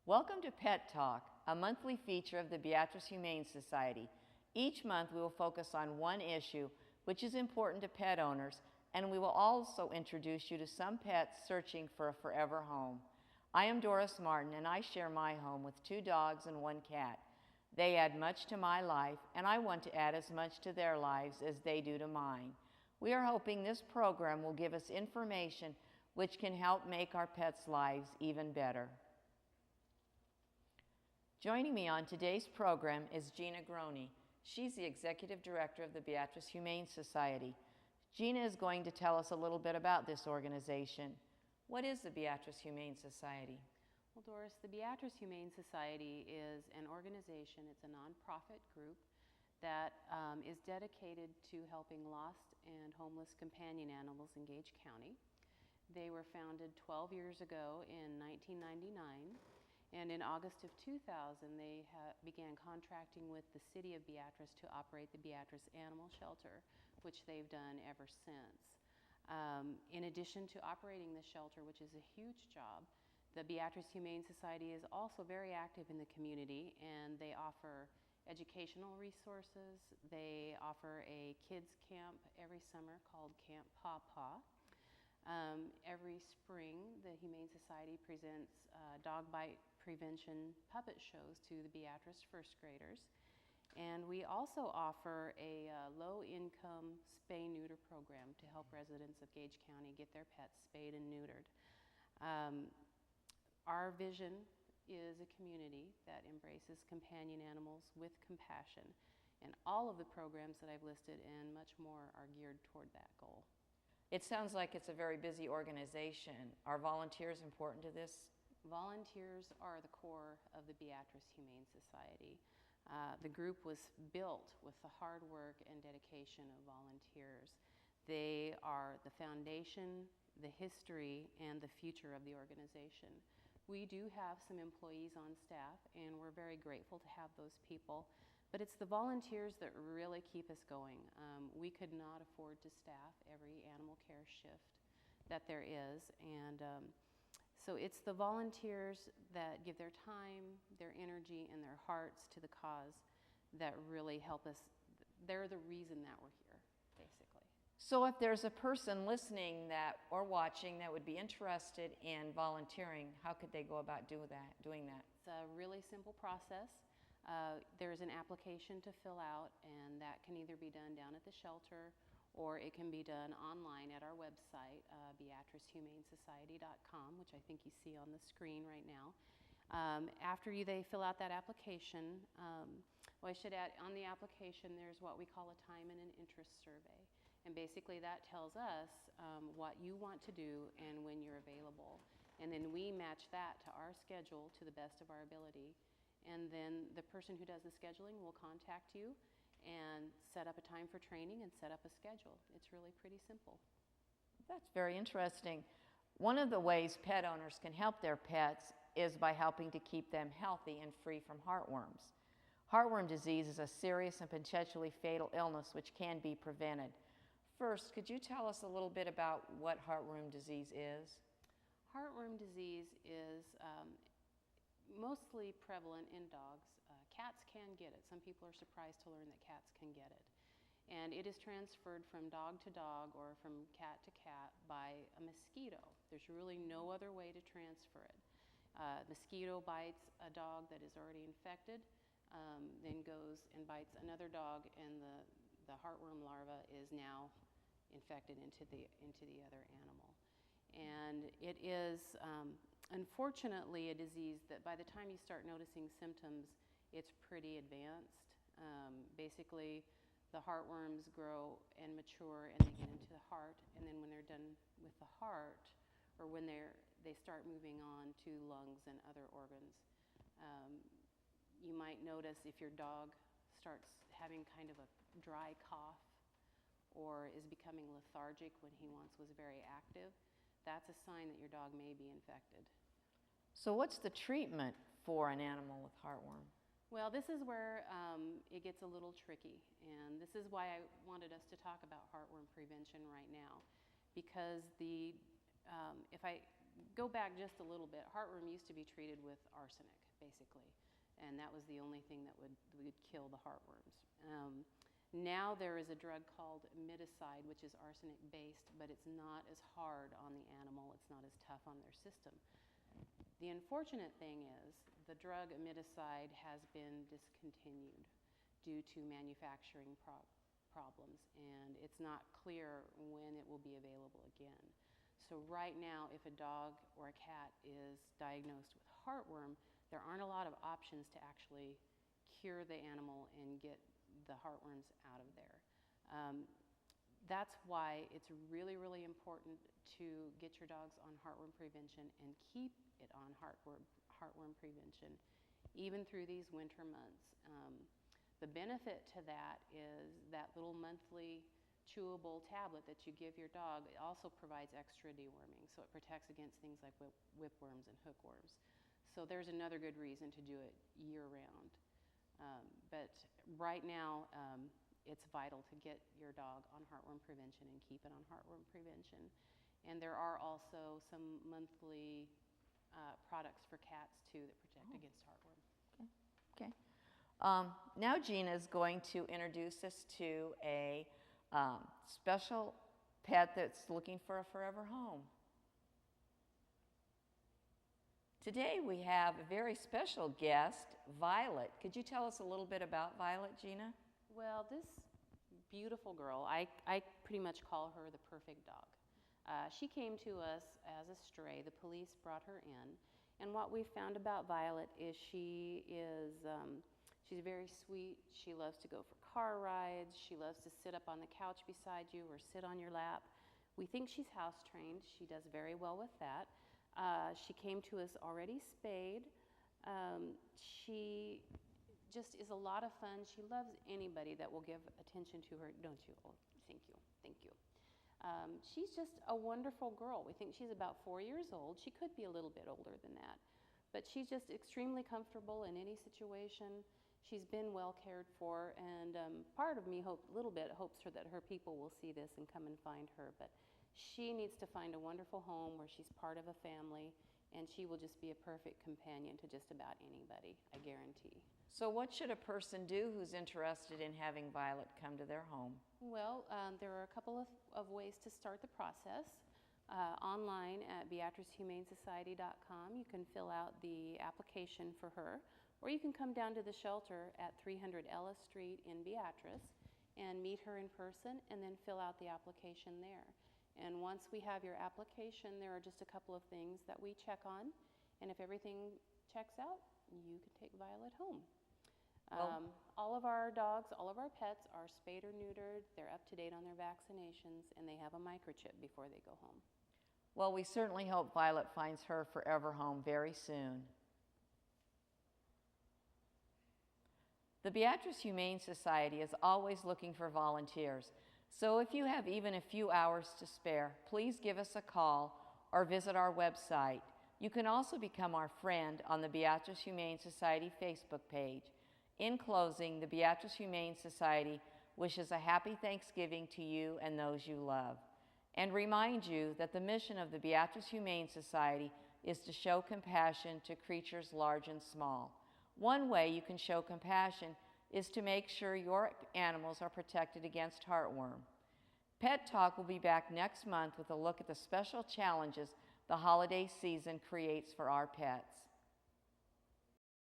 Welcome to Pet Talk, a monthly feature of the Beatrice Humane Society. Each month we will focus on one issue which is important to pet owners, and we will also introduce you to some pets searching for a forever home. I am Doris Martin, and I share my home with 2 dogs and 1 cat. They add much to my life, and I want to add as much to their lives as they do to mine. We are hoping this program will give us information which can help make our pets' lives even better. Joining me on today's program is Gina Groney. She's the Executive Director of the Beatrice Humane Society. Gina is going to tell us a little bit about this organization. What is the Beatrice Humane Society? Well, Doris, the Beatrice Humane Society is an organization, it's a nonprofit group that is dedicated to helping lost and homeless companion animals in Gage County. They were founded 12 years ago in 1999, and in August of 2000 they began contracting with the city of Beatrice to operate the Beatrice Animal Shelter, which they've done ever since. In addition to operating the shelter, which is a huge job, the Beatrice Humane Society is also very active in the community, and they offer educational resources. They offer a kids camp every summer called Camp Paw Paw. Every spring, the Humane Society presents dog bite prevention puppet shows to the Beatrice first graders. And we also offer a low-income spay-neuter program to help residents of Gage County get their pets spayed and neutered. Our vision is a community that embraces companion animals with compassion, and all of the programs that I've listed and much more are geared toward that goal. It sounds like it's a very busy organization. Are volunteers important to this? Volunteers are the core of the Beatrice Humane Society. The group was built with the hard work and dedication of volunteers. They are the foundation, the history, and the future of the organization. We do have some employees on staff, and we're very grateful to have those people, but it's the volunteers that really keep us going. We could not afford to staff every animal care shift that there is, and so it's the volunteers that give their time, their energy, and their hearts to the cause that really help us. They're the reason that we're here, basically. So if there's a person listening or watching that would be interested in volunteering, how could they go about doing that? It's a really simple process. There's an application to fill out, and that can either be done down at the shelter or it can be done online at our website, BeatriceHumaneSociety.com, which I think you see on the screen right now. After they fill out that application, well, I should add, on the application there's what we call a time and an interest survey. And basically that tells us what you want to do and when you're available. And then we match that to our schedule to the best of our ability. And then the person who does the scheduling will contact you and set up a time for training and set up a schedule. It's really pretty simple. That's very interesting. One of the ways pet owners can help their pets is by helping to keep them healthy and free from heartworms. Heartworm disease is a serious and potentially fatal illness which can be prevented. First, could you tell us a little bit about what heartworm disease is? Heartworm disease is mostly prevalent in dogs. Cats can get it. Some people are surprised to learn that cats can get it. And it is transferred from dog to dog or from cat to cat by a mosquito. There's really no other way to transfer it. Mosquito bites a dog that is already infected, then goes and bites another dog, and the heartworm larva is now infected into the other animal. And it is unfortunately a disease that by the time you start noticing symptoms, it's pretty advanced. Basically, the heartworms grow and mature and they get into the heart, and then when they're done with the heart, or when they start moving on to lungs and other organs. You might notice if your dog starts having kind of a dry cough or is becoming lethargic when he once was very active, that's a sign that your dog may be infected. So what's the treatment for an animal with heartworm? Well, this is where it gets a little tricky, and this is why I wanted us to talk about heartworm prevention right now, because go back just a little bit. Heartworm used to be treated with arsenic, basically, and that was the only thing that would kill the heartworms. Now there is a drug called miticide, which is arsenic-based, but it's not as hard on the animal. It's not as tough on their system. The unfortunate thing is the drug miticide has been discontinued due to manufacturing problems, and it's not clear when it will be available again. So right now, if a dog or a cat is diagnosed with heartworm, there aren't a lot of options to actually cure the animal and get the heartworms out of there. That's why it's really, really important to get your dogs on heartworm prevention and keep it on heartworm prevention, even through these winter months. The benefit to that is that little monthly chewable tablet that you give your dog. It also provides extra deworming, so it protects against things like whipworms and hookworms. So there's another good reason to do it year-round. But right now, it's vital to get your dog on heartworm prevention and keep it on heartworm prevention. And there are also some monthly products for cats, too, that protect against heartworm. Okay. Now Gina is going to introduce us to a special pet that's looking for a forever home. Today we have a very special guest, Violet. Could you tell us a little bit about Violet, Gina? Well, this beautiful girl, I pretty much call her the perfect dog. She came to us as a stray. The police brought her in. And what we found about Violet is she's very sweet. She loves to go for car rides. She loves to sit up on the couch beside you or sit on your lap. We think she's house trained. She does very well with that. She came to us already spayed. She just is a lot of fun. She loves anybody that will give attention to her, don't you? Oh, thank you, thank you. She's just a wonderful girl. We think she's about 4 years old. She could be a little bit older than that. But she's just extremely comfortable in any situation. She's been well cared for, and part of me, a little bit, hopes that her people will see this and come and find her. But she needs to find a wonderful home where she's part of a family, and she will just be a perfect companion to just about anybody, I guarantee. So what should a person do who's interested in having Violet come to their home? Well, there are a couple of ways to start the process. Online at BeatriceHumaneSociety.com, you can fill out the application for her, or you can come down to the shelter at 300 Ellis Street in Beatrice and meet her in person, and then fill out the application there. And once we have your application, there are just a couple of things that we check on, and if everything checks out, you can take Violet home. All of our dogs, all of our pets are spayed or neutered. They're up to date on their vaccinations, and they have a microchip before they go home. Well, we certainly hope Violet finds her forever home very soon. The Beatrice Humane Society is always looking for volunteers. So if you have even a few hours to spare, please give us a call or visit our website. You can also become our friend on the Beatrice Humane Society Facebook page. In closing, the Beatrice Humane Society wishes a happy Thanksgiving to you and those you love, and remind you that the mission of the Beatrice Humane Society is to show compassion to creatures large and small. One way you can show compassion is to make sure your animals are protected against heartworm. Pet Talk will be back next month with a look at the special challenges the holiday season creates for our pets.